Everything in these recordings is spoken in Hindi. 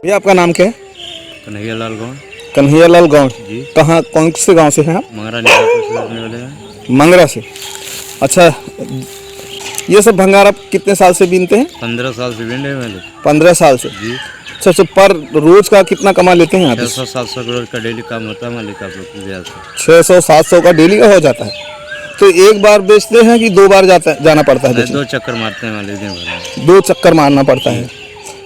भैया आपका नाम क्या है? कन्हैयालाल गाँव। कन्हैयालाल गाँव जी। कहाँ, कौन से गांव से हैं आप? मंगरा निजापुर से रहने वाले हैं। मंगरा से। अच्छा, ये सब भंगार आप कितने साल से बीनते हैं? 15 साल से बीन रहे हैं वाले। 15 साल से। जी। अच्छा अच्छा, पर रोज का कितना कमा लेते हैं आप? 600-700 रोज का डेली काम होता है मालिक आप लोग की वजह से। 600-700 का डेली का हो जाता है। तो एक बार बेचते हैं कि 2 बार जाना पड़ता है? 2 चक्कर मारते हैं मालिक दिन भर में। 2 चक्कर मारना पड़ता है।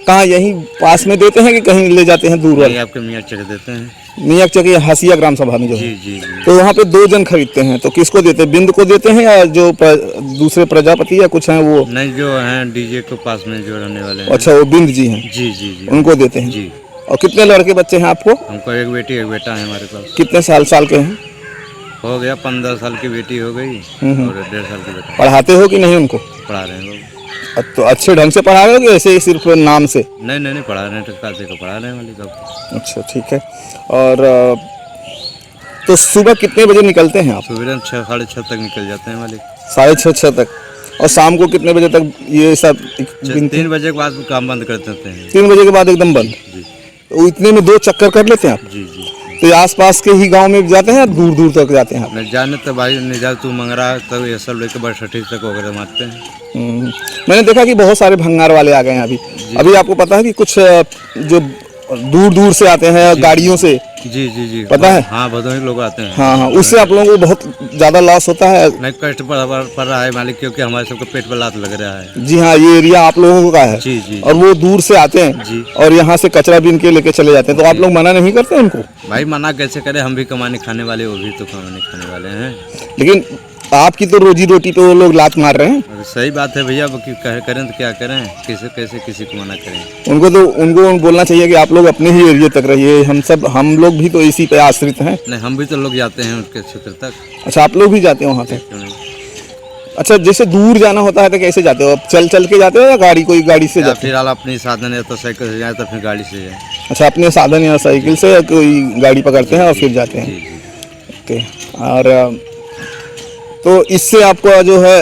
कहाँ, यहीं पास में देते हैं कि कहीं ले जाते हैं दूर वाले? आपके मियाँ चक देते हैं। मियाँ चक हसिया ग्राम सभा में जो जी है। जी जी। तो वहाँ पे 2 जन खरीदते हैं, तो किसको देते हैं? बिंद को देते हैं या जो दूसरे प्रजापति या कुछ हैं वो? नहीं, जो हैं डीजे के पास में जो रहने वाले हैं। अच्छा, वो बिंद जी हैं। जी जी जी। उनको देते हैं जी। और कितने लड़के बच्चे हैं आपको? हमको एक बेटी एक बेटा है हमारे पास। कितने साल के हैं? हो गया 15 साल की बेटी हो गई और 1.5 साल की बेटा। पढ़ाते हो कि नहीं उनको? पढ़ा रहे हैं लोग। तो अच्छे ढंग से पढ़ा रहे हो कि ऐसे ही सिर्फ नाम से? नहीं पढ़ा रहे हैं, टक्का को पढ़ा रहे हैं मालिक आप। अच्छा, ठीक है। और तो सुबह कितने बजे निकलते हैं आप? सुबह 6 साढ़े 6 तक निकल जाते हैं मालिक। 6:30 तक। और शाम को कितने बजे तक ये सब? 3 बजे के बाद काम बंद कर देते हैं। 3 बजे के बाद एकदम बंद? जी। तो इतने में 2 चक्कर कर लेते हैं आप? जी जी। तो आसपास के ही गांव में जाते हैं या दूर दूर तक जाते हैं आप? नहीं जाने तो भाई नहीं जा, तू मंगरा तब ये सब लेकर बरसठी तक वगैरह मारते हैं। मैंने देखा कि बहुत सारे भंगार वाले आ गए हैं अभी। अभी आपको पता है कि कुछ जो दूर दूर से आते हैं गाड़ियों से? जी जी जी। पता है? हाँ, भदोही लोग आते हैं। हाँ, उससे आप लोगों को बहुत ज़्यादा लॉस होता है? नहीं, कष्ट पड़ रहा है मालिक, क्योंकि हमारे सबको पेट पर लात लग रहा है। जी हाँ, ये एरिया आप लोगों का है। जी जी। और वो दूर से आते हैं जी। और यहाँ से कचरा बीन के लेके चले जाते हैं, तो आप लोग मना नहीं करते उनको? भाई मना कैसे करें, हम भी कमाने खाने वाले, वो भी तो कमाने खाने वाले हैं। लेकिन आपकी तो रोजी रोटी पे वो लोग लात मार रहे हैं। सही बात है भैया, अब करें तो क्या करें, कैसे किसी को मना करें। उनको बोलना चाहिए कि आप लोग अपने ही एरिया तक रहिए, हम लोग भी तो इसी पे आश्रित हैं। नहीं, हम भी तो लोग जाते हैं उनके क्षेत्र तक। अच्छा, आप लोग भी जाते हैं वहाँ तक? क्यों नहीं? अच्छा, जैसे दूर जाना होता है तो कैसे जाते हो? आप चल के जाते हो या कोई गाड़ी से जाते हो? फिलहाल अपनी साधन है तो साइकिल से जाए तो फिर गाड़ी से जाए। अच्छा, अपने साधन या साइकिल से या कोई गाड़ी पकड़ते हैं और फिर जाते हैं? जी जी। ओके। और तो इससे आपको जो है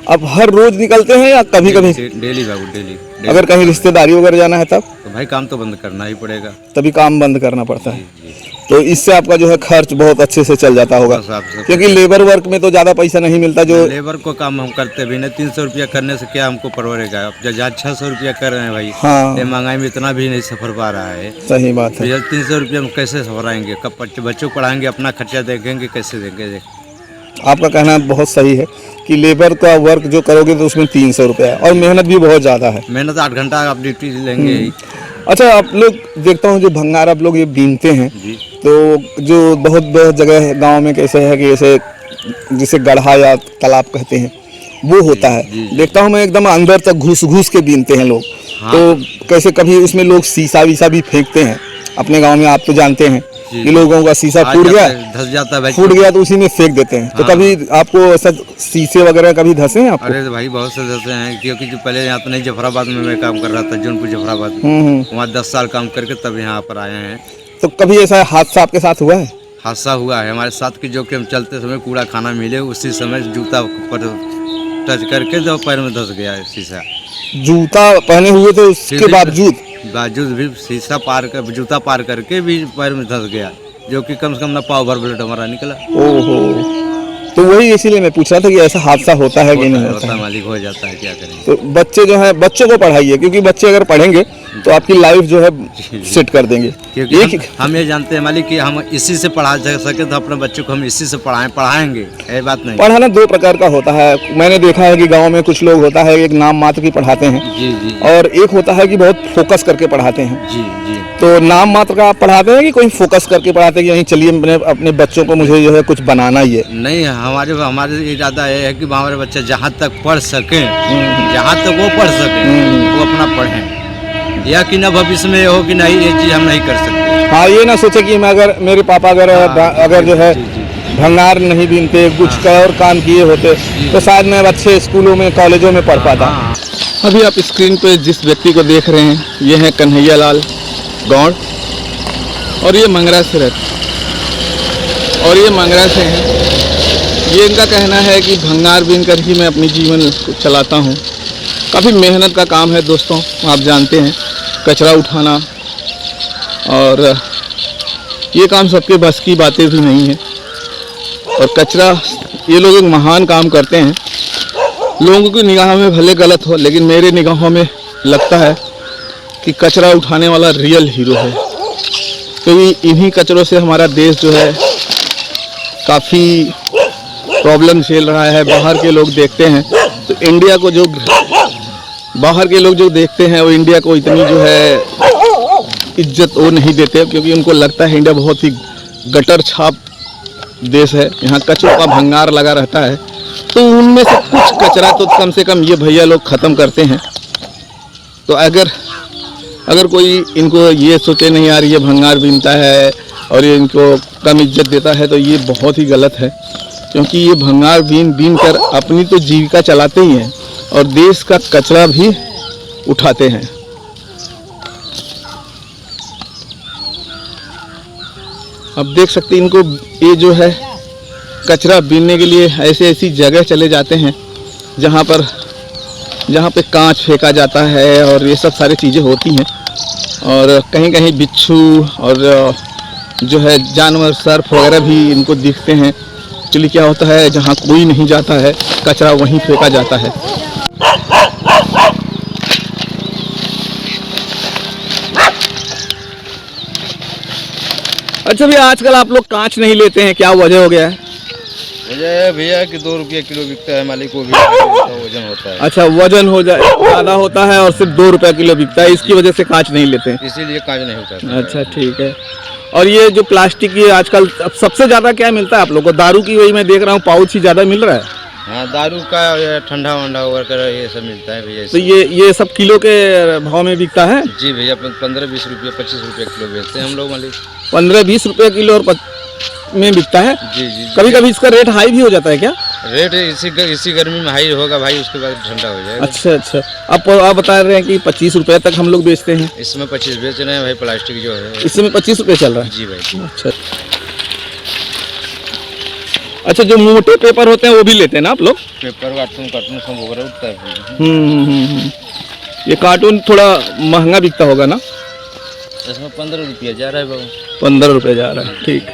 आप हर रोज निकलते हैं या कभी कभी? डेली बाबू, डेली। अगर कहीं रिश्तेदारी वगैरह जाना है तब? तो भाई काम तो बंद करना ही पड़ेगा। तभी काम बंद करना पड़ता है। जी। तो इससे आपका जो है खर्च बहुत अच्छे से चल जाता होगा, क्योंकि लेबर वर्क में तो ज़्यादा पैसा नहीं मिलता। जो लेबर को काम हम करते भी नहीं, 300 रुपया करने से क्या हमको परवरेगा? अब जहाँ 600 रुपया कर रहे हैं भाई। हाँ, ये महंगाई में इतना भी नहीं सफर पा रहा है। सही बात है। 300 रुपया में कैसे सफराएंगे? कब बच्चों को पढ़ाएंगे, अपना खर्चा देखेंगे, कैसे देंगे? आपका कहना बहुत सही है कि लेबर का वर्क जो करोगे तो उसमें 300 रुपया है और मेहनत भी बहुत ज़्यादा है। मेहनत 8 घंटा आप ड्यूटी लेंगे ही। अच्छा, आप लोग देखता हूँ जो भंगार आप लोग ये बीनते हैं, तो जो बहुत जगह है गांव में कैसे है कि ऐसे जिसे गड्ढा या तालाब कहते हैं वो होता है। देखता हूँ मैं एकदम अंदर तक घुस के बीनते हैं लोग। हाँ। तो कैसे कभी उसमें लोग शीशा वीसा भी फेंकते हैं अपने गांव में, आप तो जानते हैं कि लोगों का शीशा फूट गया, धस जाता है, फूट गया तो उसी में फेंक देते हैं। हाँ। तो कभी आपको ऐसा शीशे वगैरह कभी धसे हैं आपको? अरे भाई बहुत से धसे हैं, क्योंकि जो पहले यहाँ तो नहीं, जफराबाद में मैं काम कर रहा था, जौनपुर जफराबाद में। वहाँ 10 साल काम करके तब यहाँ पर आए हैं। तो कभी ऐसा हादसा आपके साथ हुआ है? हादसा हुआ है हमारे साथ की, जो कि हम चलते समय कूड़ा खाना मिले, उसी समय जूता पर टच करके जो पैर में धस गया शीशा। जूता पहने हुए थे उसके बावजूद भी शीशा जूता पार करके भी पैर में धस गया, जो कि कम से कम ना पाव भर ब्लड हमारा निकला। ओहो, तो वही इसीलिए मैं पूछ रहा था कि ऐसा हादसा होता है कि नहीं होता है? मालिक, हो जाता है, क्या करें। तो बच्चे जो है, बच्चों को पढ़ाइए, क्योंकि बच्चे अगर पढ़ेंगे तो आपकी लाइफ जो है सेट कर देंगे। क्योंकि हम ये जानते हैं मालिक कि हम इसी से पढ़ा सके तो अपने बच्चों को हम इसी से पढ़ाएंगे। ये बात नहीं। पढ़ाना 2 प्रकार का होता है। मैंने देखा है कि गांव में कुछ लोग होता है एक नाम मात्र की पढ़ाते हैं। जी जी। और एक होता है कि बहुत फोकस करके पढ़ाते हैं। जी जी। तो नाम मात्र का आप पढ़ाते हैं कि कोई फोकस करके पढ़ाते हैं कि यहीं चलिए अपने बच्चों को मुझे जो है कुछ बनाना ही है? नहीं, हमारे इरादा ये है कि हमारे बच्चे जहाँ तक पढ़ सकें, जहाँ तक वो पढ़ सकें, वो अपना पढ़ें, या कि न भविष्य में हो कि नहीं ये चीज़ हम नहीं कर सकते। हाँ, ये ना सोचे कि मैं अगर मेरे पापा अगर जो है भंगार नहीं बीनते, कुछ और काम किए होते तो शायद मैं अच्छे स्कूलों में, कॉलेजों में पढ़ पाता। अभी आप स्क्रीन पे जिस व्यक्ति को देख रहे हैं ये है कन्हैयालाल, गौड़। और ये मंगरा से रहते और ये मंगरा से हैं। ये इनका कहना है कि भंगार बीन कर ही मैं अपनी जीवन को चलाता हूँ। काफ़ी मेहनत का काम है दोस्तों, आप जानते हैं, कचरा उठाना, और ये काम सबके बस की बातें भी नहीं है। और कचरा, ये लोग एक महान काम करते हैं। लोगों की निगाह में भले गलत हो, लेकिन मेरे निगाहों में लगता है कि कचरा उठाने वाला रियल हीरो है, क्योंकि इन्हीं कचरों से हमारा देश जो है काफ़ी प्रॉब्लम झेल रहा है। बाहर के लोग देखते हैं तो इंडिया को जो बाहर के लोग जो देखते हैं वो इंडिया को इतनी जो है इज्जत वो नहीं देते, क्योंकि उनको लगता है इंडिया बहुत ही गटर छाप देश है, यहाँ कचरों का भंगार लगा रहता है। तो उनमें से कुछ कचरा तो कम से कम ये भैया लोग ख़त्म करते हैं। तो अगर कोई इनको ये सोचे नहीं यार ये भंगार बीनता है और ये इनको कम इज्जत देता है, तो ये बहुत ही गलत है, क्योंकि ये भंगार बीन कर अपनी तो जीविका चलाते ही हैं और देश का कचरा भी उठाते हैं। अब देख सकते हैं इनको, ये जो है कचरा बीनने के लिए ऐसी जगह चले जाते हैं जहाँ पे कांच फेंका जाता है और ये सब सारी चीज़ें होती हैं, और कहीं कहीं बिच्छू और जो है जानवर, सर्प वगैरह भी इनको दिखते हैं। एक्चुअली क्या होता है, जहाँ कोई नहीं जाता है कचरा वहीं फेंका जाता है। अच्छा भैया, आजकल आप लोग कांच नहीं लेते हैं, क्या वजह हो गया है? वजह है भैया कि 2 रुपये किलो बिकता है, मालिक को भी वजन होता है। अच्छा, वजन हो जाए ज़्यादा होता है और सिर्फ 2 रुपये किलो बिकता है, इसकी वजह से कांच नहीं लेते हैं, इसीलिए कांच नहीं होता। अच्छा ठीक है। और ये जो प्लास्टिक की आजकल सबसे ज़्यादा क्या मिलता है आप लोगों को? दारू की, वही मैं देख रहा हूँ पाउच ही ज़्यादा मिल रहा है। हाँ, दारू का ठंडा वंडा वगैरह ये सब मिलता है भैया। तो ये सब किलो के भाव में बिकता है? जी भैया, 15-20 रुपये 25 रुपये किलो बेचते हैं हम लोग मालिक। 15-20 रुपये किलो और में बिकता है? जी जी। कभी कभी इसका रेट हाई भी हो जाता है क्या? रेट इसी गर्मी में हाई होगा भाई, उसके बाद ठंडा हो जाएगा। अच्छा, आप बता रहे हैं कि 25 रुपये तक हम लोग बेचते हैं। इसमें 25 बेच रहे हैं भाई, प्लास्टिक जो है इसमें 25 रुपये चल रहा है। जी भाई। अच्छा, जो मोटे पेपर होते हैं वो भी लेते हैं ना आप लोग? पेपर कार्टून सब वगैरह उठता है। ये कार्टून थोड़ा महंगा बिकता होगा ना? इसमें 15 रुपये जा रहा है बाबू। 15 रुपये जा रहा है, ठीक।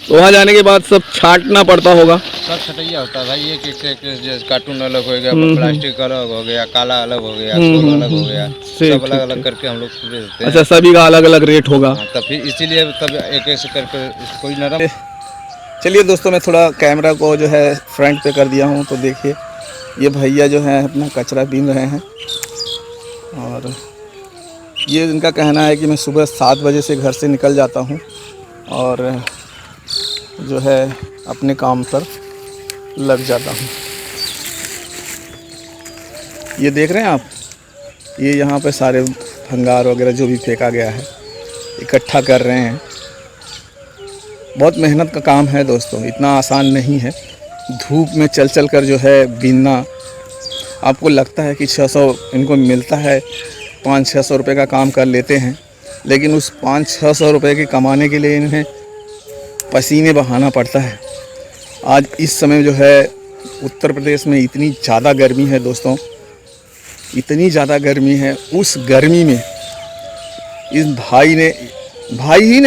तो वहाँ जाने के बाद सब छांटना पड़ता होगा? सब छटैया होता है भाई, एक कार्टून अलग हो गया, प्लास्टिक अलग हो गया, काला अलग हो गया, अलग हो गया, सब अलग अलग करके हम लोग देते हैं। अच्छा, सभी का अलग अलग रेट होगा? तब फिर इसीलिए तब एक से करके कोई नरम। चलिए दोस्तों, मैं थोड़ा कैमरा को जो है फ्रंट पे कर दिया हूँ, तो देखिए ये भैया जो है अपना कचरा बीन रहे हैं। और ये इनका कहना है कि मैं सुबह 7 बजे से घर से निकल जाता हूँ और जो है अपने काम पर लग जाता हूँ। ये देख रहे हैं आप, ये यहाँ पे सारे भंगार वगैरह जो भी फेंका गया है इकट्ठा कर रहे हैं। बहुत मेहनत का काम है दोस्तों, इतना आसान नहीं है। धूप में चल कर जो है बीनना, आपको लगता है कि 600 इनको मिलता है, 500-600 रुपये का काम कर लेते हैं, लेकिन उस 500-600 रुपये के कमाने के लिए इन्हें पसीने बहाना पड़ता है। आज इस समय जो है उत्तर प्रदेश में इतनी ज़्यादा गर्मी है दोस्तों, इतनी ज़्यादा गर्मी है। उस गर्मी में इस भाई ही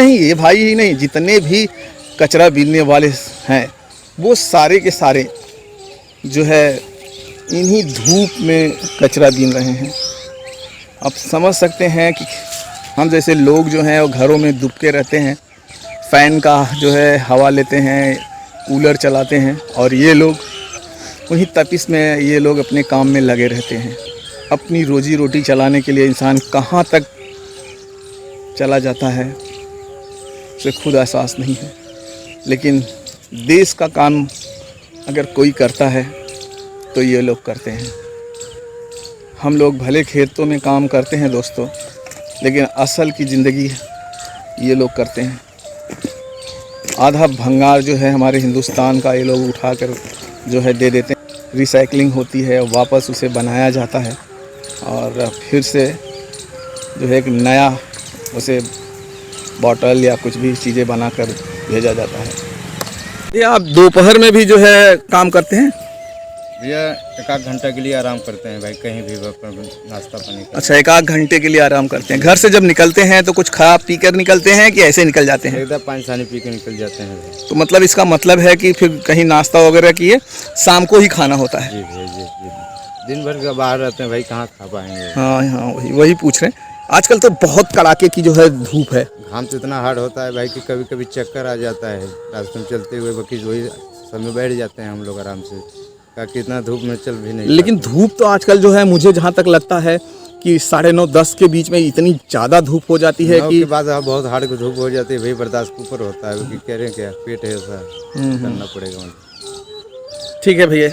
नहीं, जितने भी कचरा बीनने वाले हैं वो सारे के सारे जो है इन्हीं धूप में कचरा बीन रहे हैं। आप समझ सकते हैं कि हम जैसे लोग जो हैं वो घरों में दुबके रहते हैं, फ़ैन का जो है हवा लेते हैं, कूलर चलाते हैं, और ये लोग उन्हीं तपिश में ये लोग अपने काम में लगे रहते हैं। अपनी रोजी रोटी चलाने के लिए इंसान कहाँ तक चला जाता है उसे खुद एहसास नहीं है, लेकिन देश का काम अगर कोई करता है तो ये लोग करते हैं। हम लोग भले खेतों में काम करते हैं दोस्तों, लेकिन असल की ज़िंदगी ये लोग करते हैं। आधा भंगार जो है हमारे हिंदुस्तान का ये लोग उठाकर जो है दे देते हैं, रिसाइकलिंग होती है, वापस उसे बनाया जाता है और फिर से जो है एक नया उसे बॉटल या कुछ भी चीज़ें बनाकर भेजा जाता है। ये आप दोपहर में भी जो है काम करते हैं? भैया एक आध घंटा के लिए आराम करते हैं भाई, कहीं भी नाश्ता पानी का। अच्छा, एक आध घंटे के लिए आराम करते हैं। घर से जब निकलते हैं तो कुछ खा पी कर निकलते हैं कि ऐसे निकल जाते हैं? एकदम पानी सानी पी के निकल जाते हैं भाई। तो मतलब इसका मतलब है कि फिर कहीं नाश्ता वगैरह किए, शाम को ही खाना होता है? जी भैया जी। दिन भर का बाहर रहते हैं भाई, कहाँ खा पाएंगे। हाँ हाँ, वही पूछ रहे हैं। आजकल तो बहुत कड़ाके की जो है धूप है। घाम तो इतना हार्ड होता है भाई कि कभी कभी चक्कर आ जाता है रास्ते में चलते हुए, बाकी वही सब में बैठ जाते हैं हम लोग आराम से, ताकि इतना धूप में चल भी नहीं। लेकिन धूप तो आजकल जो है, मुझे जहाँ तक लगता है कि 9:30-10 के बीच में इतनी ज़्यादा धूप हो जाती है कि के बाद बहुत हार्ड धूप हो जाती है भाई, बर्दाश्त के ऊपर होता है, क्योंकि कह रहे हैं क्या पेट है ऐसा करना पड़ेगा। ठीक है भैया।